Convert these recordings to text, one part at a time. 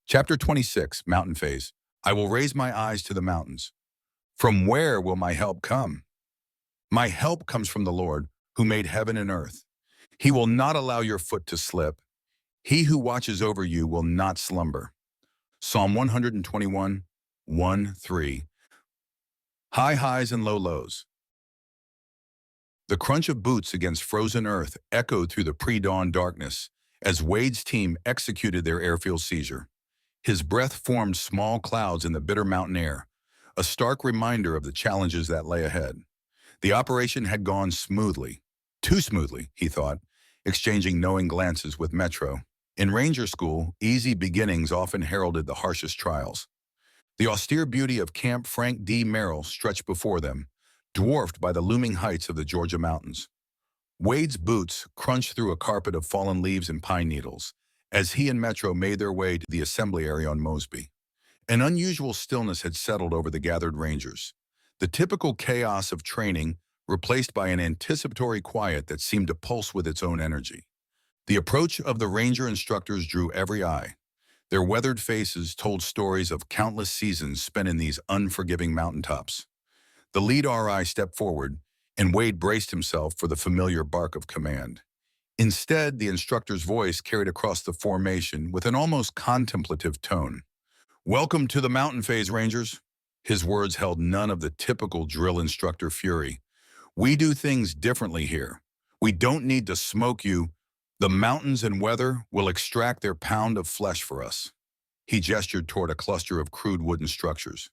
Chapter 26, Mountain Phase. I will raise my eyes to the mountains. From where will my help come? My help comes from the Lord, who made heaven and earth. He will not allow your foot to slip. He who watches over you will not slumber. Psalm 121, 1, 3. High highs and low lows. The crunch of boots against frozen earth echoed through the pre-dawn darkness as Wade's team executed their airfield seizure. His breath formed small clouds in the bitter mountain air, a stark reminder of the challenges that lay ahead. The operation had gone smoothly. Too smoothly, he thought, exchanging knowing glances with Metro. In Ranger School, easy beginnings often heralded the harshest trials. The austere beauty of Camp Frank D. Merrill stretched before them, dwarfed by the looming heights of the Georgia mountains. Wade's boots crunched through a carpet of fallen leaves and pine needles as he and Metro made their way to the assembly area on Mosby. An unusual stillness had settled over the gathered Rangers, the typical chaos of training replaced by an anticipatory quiet that seemed to pulse with its own energy. The approach of the Ranger instructors drew every eye. Their weathered faces told stories of countless seasons spent in these unforgiving mountaintops. The lead RI stepped forward, and Wade braced himself for the familiar bark of command. Instead, the instructor's voice carried across the formation with an almost contemplative tone. "Welcome to the mountain phase, Rangers." His words held none of the typical drill instructor fury. "We do things differently here. We don't need to smoke you. The mountains and weather will extract their pound of flesh for us." He gestured toward a cluster of crude wooden structures.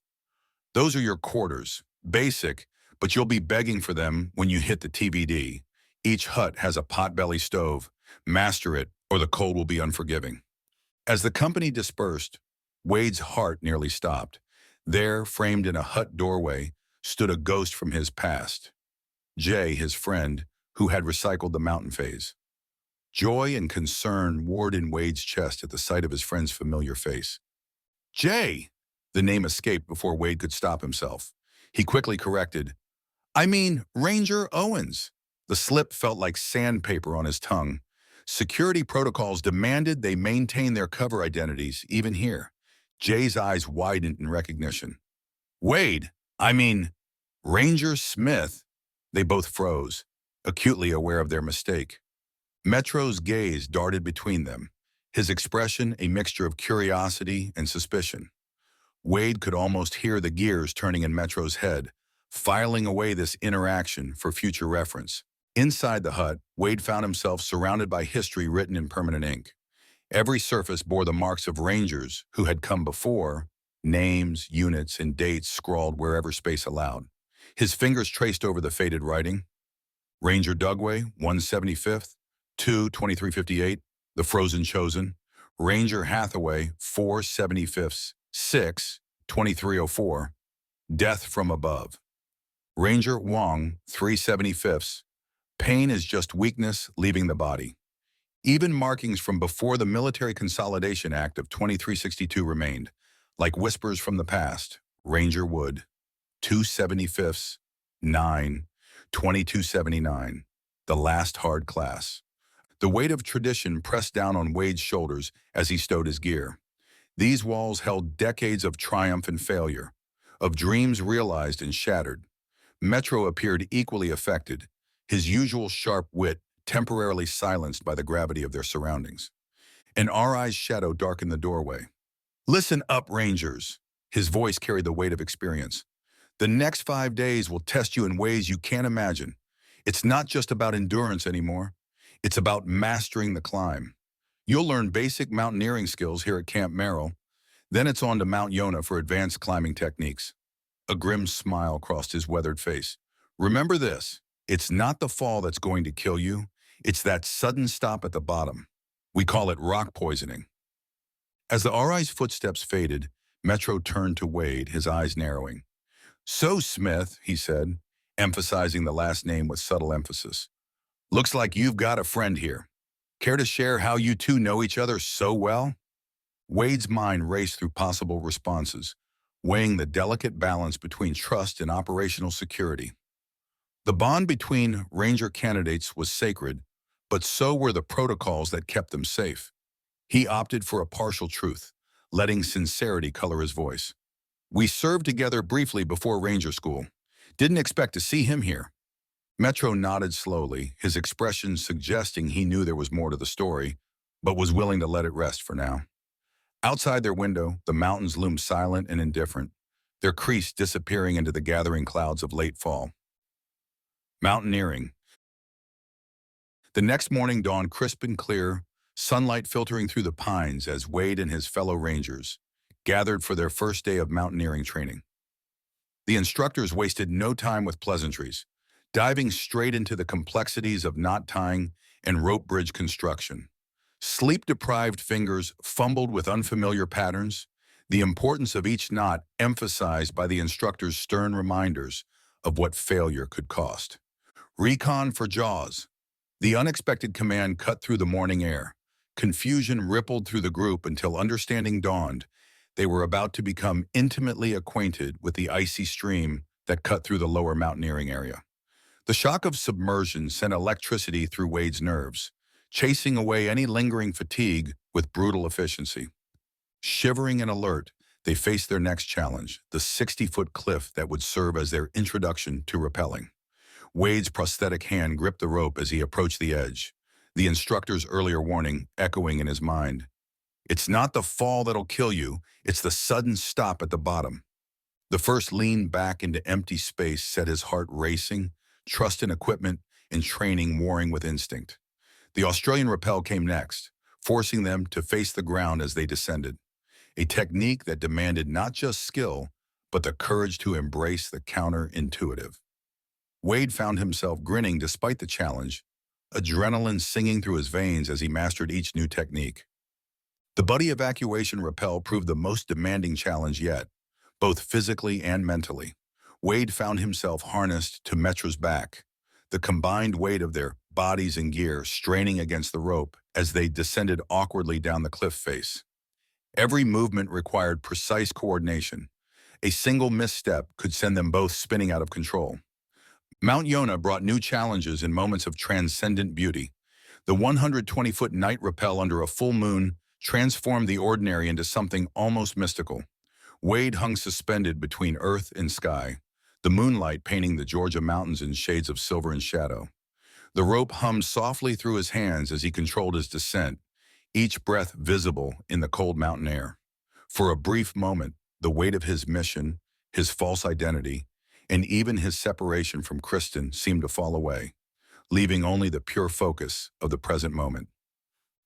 "Those are your quarters, basic, but you'll be begging for them when you hit the TVD. Each hut has a potbelly stove. Master it, or the cold will be unforgiving." As the company dispersed, Wade's heart nearly stopped. There, framed in a hut doorway, stood a ghost from his past. Jay, his friend, who had recycled the mountain phase. Joy and concern warred in Wade's chest at the sight of his friend's familiar face. "Jay!" The name escaped before Wade could stop himself. He quickly corrected, "I mean, Ranger Owens." The slip felt like sandpaper on his tongue. Security protocols demanded they maintain their cover identities, even here. Jay's eyes widened in recognition. "Wade, I mean, Ranger Smith." They both froze, acutely aware of their mistake. Metro's gaze darted between them, his expression a mixture of curiosity and suspicion. Wade could almost hear the gears turning in Metro's head, filing away this interaction for future reference. Inside the hut, Wade found himself surrounded by history written in permanent ink. Every surface bore the marks of Rangers who had come before, names, units, and dates scrawled wherever space allowed. His fingers traced over the faded writing. Ranger Dugway, 175th, 2-2358, the Frozen Chosen. Ranger Hathaway, 475ths, 6-2304, Death from Above. Ranger Wong, 375ths, pain is just weakness leaving the body. Even markings from before the Military Consolidation Act of 2362 remained, like whispers from the past. Ranger Wood, 275ths, 9-2279, the last hard class. The weight of tradition pressed down on Wade's shoulders as he stowed his gear. These walls held decades of triumph and failure, of dreams realized and shattered. Metro appeared equally affected, his usual sharp wit temporarily silenced by the gravity of their surroundings. An RI's shadow darkened the doorway. "Listen up, Rangers." His voice carried the weight of experience. "The next 5 days will test you in ways you can't imagine. It's not just about endurance anymore. It's about mastering the climb. You'll learn basic mountaineering skills here at Camp Merrill. Then it's on to Mount Yonah for advanced climbing techniques." A grim smile crossed his weathered face. "Remember this, it's not the fall that's going to kill you. It's that sudden stop at the bottom. We call it rock poisoning." As the RI's footsteps faded, Metro turned to Wade, his eyes narrowing. "So, Smith," he said, emphasizing the last name with subtle emphasis, "looks like you've got a friend here. Care to share how you two know each other so well?" Wade's mind raced through possible responses, weighing the delicate balance between trust and operational security. The bond between Ranger candidates was sacred, but so were the protocols that kept them safe. He opted for a partial truth, letting sincerity color his voice. "We served together briefly before Ranger School. Didn't expect to see him here." Metro nodded slowly, his expression suggesting he knew there was more to the story, but was willing to let it rest for now. Outside their window, the mountains loomed silent and indifferent, their crease disappearing into the gathering clouds of late fall. Mountaineering. The next morning dawned crisp and clear, sunlight filtering through the pines as Wade and his fellow rangers gathered for their first day of mountaineering training. The instructors wasted no time with pleasantries, diving straight into the complexities of knot tying and rope bridge construction. Sleep-deprived fingers fumbled with unfamiliar patterns, the importance of each knot emphasized by the instructor's stern reminders of what failure could cost. Recon for Jaws. The unexpected command cut through the morning air. Confusion rippled through the group until understanding dawned. They were about to become intimately acquainted with the icy stream that cut through the lower mountaineering area. The shock of submersion sent electricity through Wade's nerves, chasing away any lingering fatigue with brutal efficiency. Shivering and alert, they faced their next challenge, the 60-foot cliff that would serve as their introduction to rappelling. Wade's prosthetic hand gripped the rope as he approached the edge, the instructor's earlier warning echoing in his mind. "It's not the fall that'll kill you, it's the sudden stop at the bottom." The first lean back into empty space set his heart racing, trust in equipment and training warring with instinct. The Australian rappel came next, forcing them to face the ground as they descended, a technique that demanded not just skill, but the courage to embrace the counterintuitive. Wade found himself grinning despite the challenge, adrenaline singing through his veins as he mastered each new technique. The buddy evacuation rappel proved the most demanding challenge yet, both physically and mentally. Wade found himself harnessed to Metro's back, the combined weight of their bodies and gear straining against the rope as they descended awkwardly down the cliff face. Every movement required precise coordination. A single misstep could send them both spinning out of control. Mount Yonah brought new challenges in moments of transcendent beauty. The 120-foot night rappel under a full moon transformed the ordinary into something almost mystical. Wade hung suspended between earth and sky, the moonlight painting the Georgia mountains in shades of silver and shadow. The rope hummed softly through his hands as he controlled his descent, each breath visible in the cold mountain air. For a brief moment, the weight of his mission, his false identity, and even his separation from Kristen seemed to fall away, leaving only the pure focus of the present moment.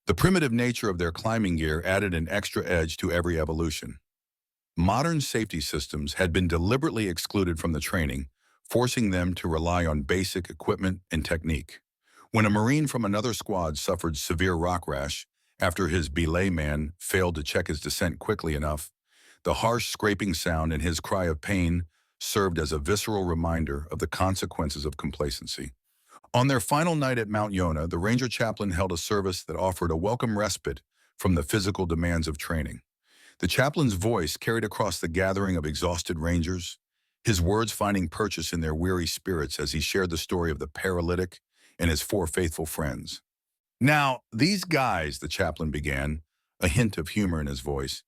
The primitive nature of their climbing gear added an extra edge to every evolution. Modern safety systems had been deliberately excluded from the training, forcing them to rely on basic equipment and technique. When a Marine from another squad suffered severe rock rash after his belay man failed to check his descent quickly enough, the harsh scraping sound and his cry of pain served as a visceral reminder of the consequences of complacency. On their final night at Mount Yonah, the Ranger chaplain held a service that offered a welcome respite from the physical demands of training. The chaplain's voice carried across the gathering of exhausted Rangers, his words finding purchase in their weary spirits as he shared the story of the paralytic and his 4 faithful friends. "Now, these guys," the chaplain began, a hint of humor in his voice,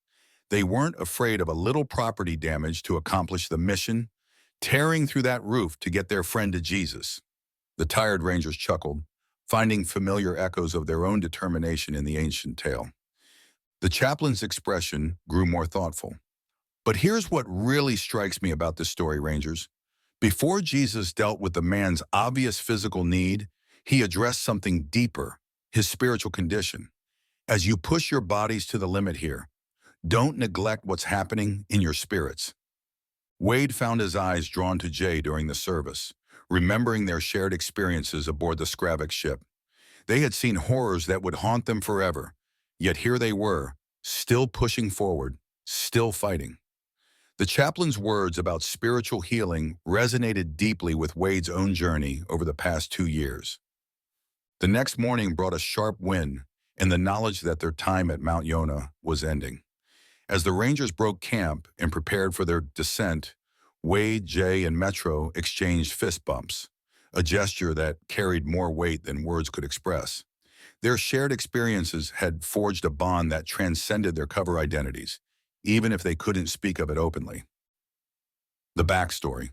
"they weren't afraid of a little property damage to accomplish the mission, tearing through that roof to get their friend to Jesus." The tired Rangers chuckled, finding familiar echoes of their own determination in the ancient tale. The chaplain's expression grew more thoughtful. "But here's what really strikes me about this story, Rangers. Before Jesus dealt with the man's obvious physical need, he addressed something deeper, his spiritual condition. As you push your bodies to the limit here, don't neglect what's happening in your spirits." Wade found his eyes drawn to Jay during the service, remembering their shared experiences aboard the Skravik ship. They had seen horrors that would haunt them forever, yet here they were, still pushing forward, still fighting. The chaplain's words about spiritual healing resonated deeply with Wade's own journey over the past 2 years. The next morning brought a sharp wind and the knowledge that their time at Mount Yonah was ending. As the Rangers broke camp and prepared for their descent, Wade, Jay, and Metro exchanged fist bumps, a gesture that carried more weight than words could express. Their shared experiences had forged a bond that transcended their cover identities, even if they couldn't speak of it openly. The backstory.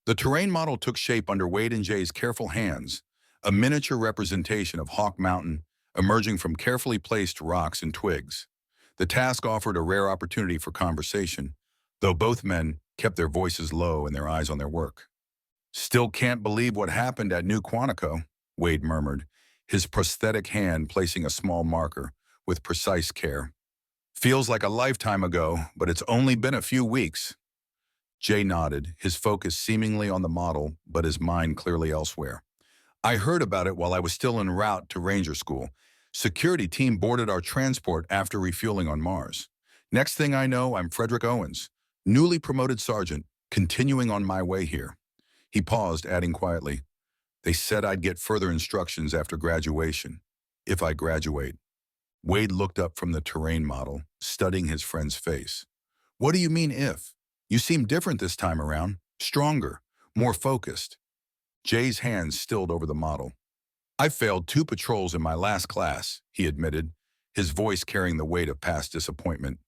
The terrain model took shape under Wade and Jay's careful hands, a miniature representation of Hawk Mountain emerging from carefully placed rocks and twigs. The task offered a rare opportunity for conversation, though both men kept their voices low and their eyes on their work. "Still can't believe what happened at New Quantico," Wade murmured, his prosthetic hand placing a small marker with precise care. "Feels like a lifetime ago, but it's only been a few weeks." Jay nodded, his focus seemingly on the model, but his mind clearly elsewhere. "I heard about it while I was still en route to Ranger School. Security team boarded our transport after refueling on Mars. Next thing I know, I'm Frederick Owens, newly promoted sergeant, continuing on my way here." He paused, adding quietly, "They said I'd get further instructions after graduation, if I graduate." Wade looked up from the terrain model, studying his friend's face. "What do you mean if? You seem different this time around, stronger, more focused." Jay's hands stilled over the model. "I failed 2 patrols in my last class," he admitted, his voice carrying the weight of past disappointment.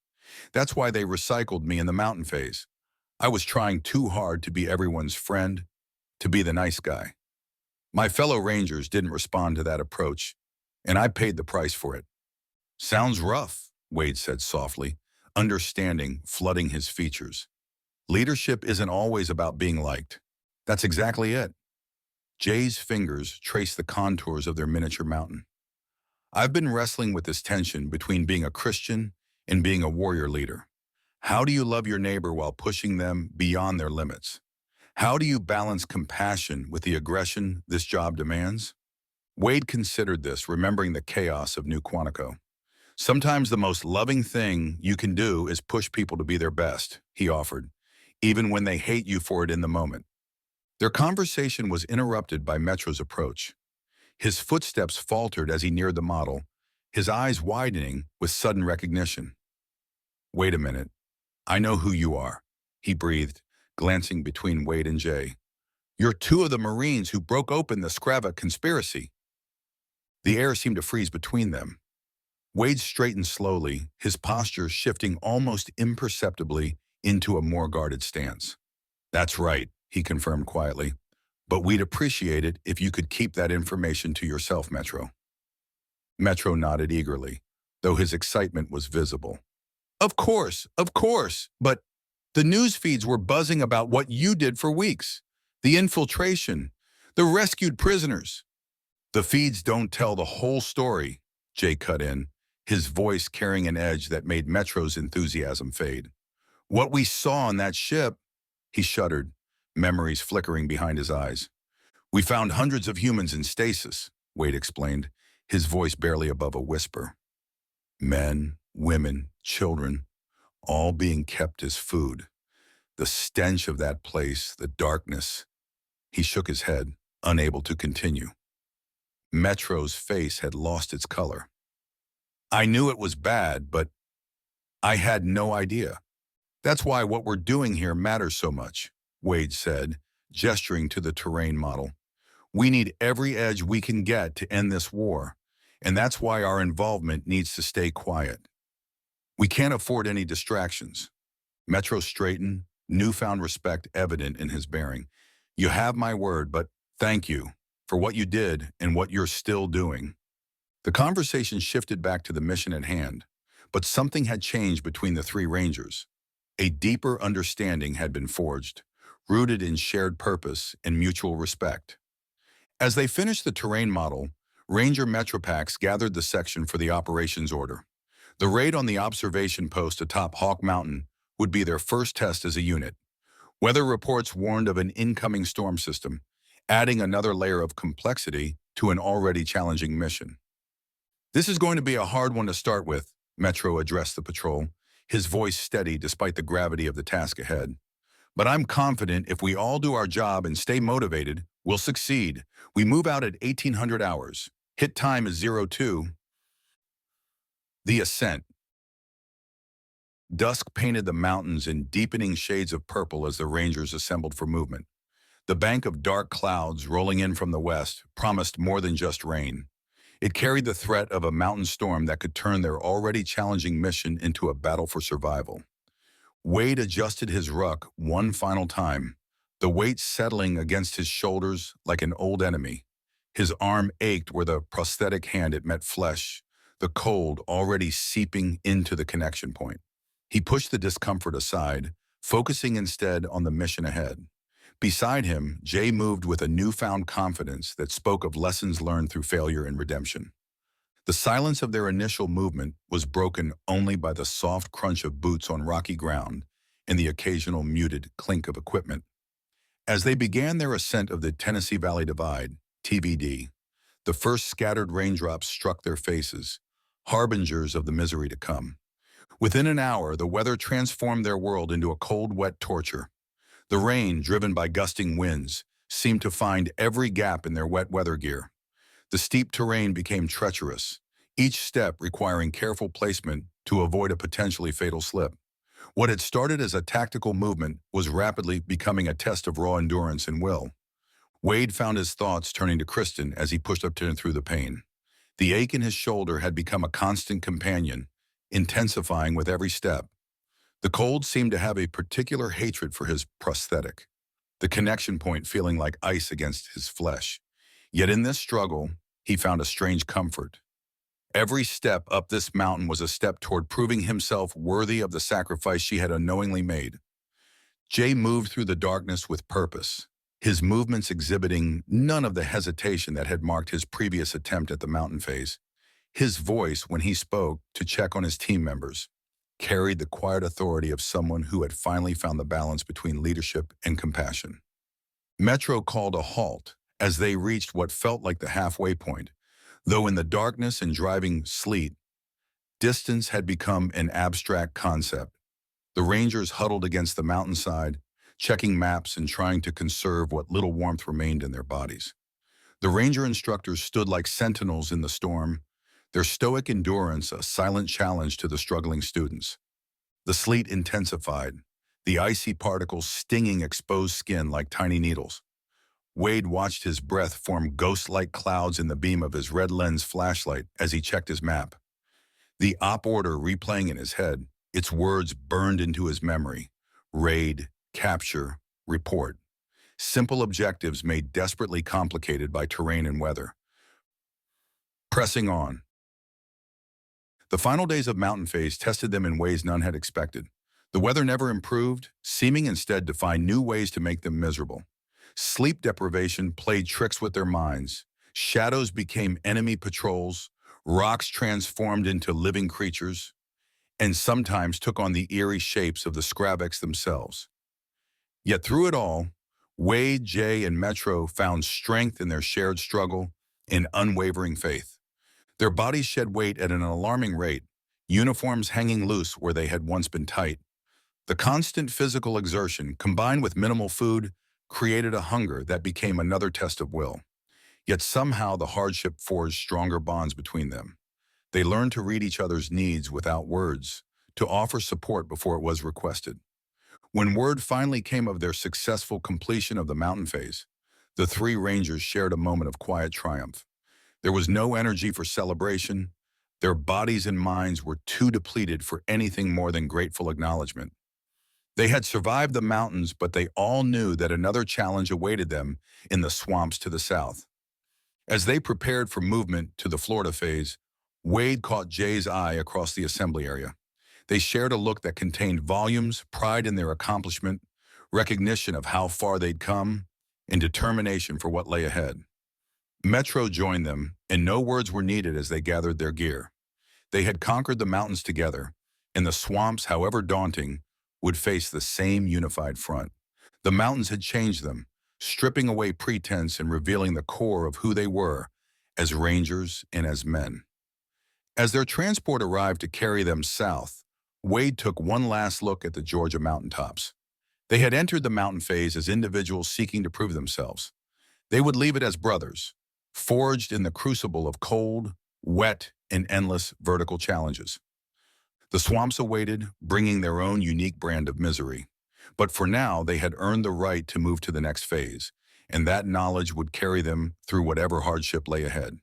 "That's why they recycled me in the mountain phase. I was trying too hard to be everyone's friend, to be the nice guy. My fellow Rangers didn't respond to that approach, and I paid the price for it." "Sounds rough," Wade said softly, understanding flooding his features. "Leadership isn't always about being liked." "That's exactly it." Jay's fingers traced the contours of their miniature mountain. "I've been wrestling with this tension between being a Christian and being a warrior leader. How do you love your neighbor while pushing them beyond their limits? How do you balance compassion with the aggression this job demands?" Wade considered this, remembering the chaos of New Quantico. "Sometimes the most loving thing you can do is push people to be their best," he offered, "even when they hate you for it in the moment." Their conversation was interrupted by Metro's approach. His footsteps faltered as he neared the model, his eyes widening with sudden recognition. "Wait a minute. I know who you are," he breathed, glancing between Wade and Jay. "You're 2 of the Marines who broke open the Saga conspiracy." The air seemed to freeze between them. Wade straightened slowly, his posture shifting almost imperceptibly into a more guarded stance. "That's right," he confirmed quietly. "But we'd appreciate it if you could keep that information to yourself, Metro." Metro nodded eagerly, though his excitement was visible. Of course, but the news feeds were buzzing about what you did for weeks. The infiltration, the rescued prisoners." "The feeds don't tell the whole story," Jay cut in, his voice carrying an edge that made Metro's enthusiasm fade. "What we saw on that ship," he shuddered, memories flickering behind his eyes. "We found hundreds of humans in stasis," Wade explained, his voice barely above a whisper. "Men, women, children, all being kept as food. The stench of that place, the darkness." He shook his head, unable to continue. Metro's face had lost its color. "I knew it was bad, but I had no idea. That's why what we're doing here matters so much," Wade said, gesturing to the terrain model. "We need every edge we can get to end this war, and that's why our involvement needs to stay quiet. We can't afford any distractions." Metro straightened, newfound respect evident in his bearing. "You have my word, but thank you for what you did and what you're still doing." The conversation shifted back to the mission at hand, but something had changed between the 3 Rangers. A deeper understanding had been forged, rooted in shared purpose and mutual respect. As they finished the terrain model, Ranger Metropax gathered the section for the operations order. The raid on the observation post atop Hawk Mountain would be their first test as a unit. Weather reports warned of an incoming storm system, adding another layer of complexity to an already challenging mission. "This is going to be a hard one to start with," Metro addressed the patrol, his voice steady despite the gravity of the task ahead. "But I'm confident if we all do our job and stay motivated, we'll succeed. We move out at 1800 hours. Hit time is 02. The ascent. Dusk painted the mountains in deepening shades of purple as the Rangers assembled for movement. The bank of dark clouds rolling in from the west promised more than just rain. It carried the threat of a mountain storm that could turn their already challenging mission into a battle for survival. Wade adjusted his ruck one final time, the weight settling against his shoulders like an old enemy. His arm ached where the prosthetic hand it met flesh, the cold already seeping into the connection point. He pushed the discomfort aside, focusing instead on the mission ahead. Beside him, Jay moved with a newfound confidence that spoke of lessons learned through failure and redemption. The silence of their initial movement was broken only by the soft crunch of boots on rocky ground and the occasional muted clink of equipment. As they began their ascent of the Tennessee Valley Divide, TVD, the first scattered raindrops struck their faces, harbingers of the misery to come. Within an hour, the weather transformed their world into a cold, wet torture. The rain, driven by gusting winds, seemed to find every gap in their wet weather gear. The steep terrain became treacherous, each step requiring careful placement to avoid a potentially fatal slip. What had started as a tactical movement was rapidly becoming a test of raw endurance and will. Wade found his thoughts turning to Kristen as he pushed up to and through the pain. The ache in his shoulder had become a constant companion, intensifying with every step. The cold seemed to have a particular hatred for his prosthetic, the connection point feeling like ice against his flesh. Yet in this struggle, he found a strange comfort. Every step up this mountain was a step toward proving himself worthy of the sacrifice she had unknowingly made. Jay moved through the darkness with purpose, his movements exhibiting none of the hesitation that had marked his previous attempt at the mountain phase. His voice, when he spoke to check on his team members, carried the quiet authority of someone who had finally found the balance between leadership and compassion. Metro called a halt as they reached what felt like the halfway point, though in the darkness and driving sleet, distance had become an abstract concept. The Rangers huddled against the mountainside, checking maps and trying to conserve what little warmth remained in their bodies. The Ranger instructors stood like sentinels in the storm, their stoic endurance a silent challenge to the struggling students. The sleet intensified, the icy particles stinging exposed skin like tiny needles. Wade watched his breath form ghost-like clouds in the beam of his red lens flashlight as he checked his map. The op order replaying in his head, its words burned into his memory. Raid, capture, report. Simple objectives made desperately complicated by terrain and weather. Pressing on. The final days of Mountain Phase tested them in ways none had expected. The weather never improved, seeming instead to find new ways to make them miserable. Sleep deprivation played tricks with their minds. Shadows became enemy patrols, rocks transformed into living creatures, and sometimes took on the eerie shapes of the Scrabex themselves. Yet through it all, Wade, Jay, and Metro found strength in their shared struggle and unwavering faith. Their bodies shed weight at an alarming rate, uniforms hanging loose where they had once been tight. The constant physical exertion, combined with minimal food, created a hunger that became another test of will. Yet somehow the hardship forged stronger bonds between them. They learned to read each other's needs without words, to offer support before it was requested. When word finally came of their successful completion of the mountain phase, the three Rangers shared a moment of quiet triumph. There was no energy for celebration. Their bodies and minds were too depleted for anything more than grateful acknowledgement. They had survived the mountains, but they all knew that another challenge awaited them in the swamps to the south. As they prepared for movement to the Florida phase, Wade caught Jay's eye across the assembly area. They shared a look that contained volumes, pride in their accomplishment, recognition of how far they'd come, and determination for what lay ahead. Metro joined them, and no words were needed as they gathered their gear. They had conquered the mountains together, and the swamps, however daunting, would face the same unified front. The mountains had changed them, stripping away pretense and revealing the core of who they were as Rangers and as men. As their transport arrived to carry them south, Wade took one last look at the Georgia mountaintops. They had entered the mountain phase as individuals seeking to prove themselves. They would leave it as brothers, forged in the crucible of cold, wet, and endless vertical challenges. The swamps awaited, bringing their own unique brand of misery. But for now, they had earned the right to move to the next phase, and that knowledge would carry them through whatever hardship lay ahead.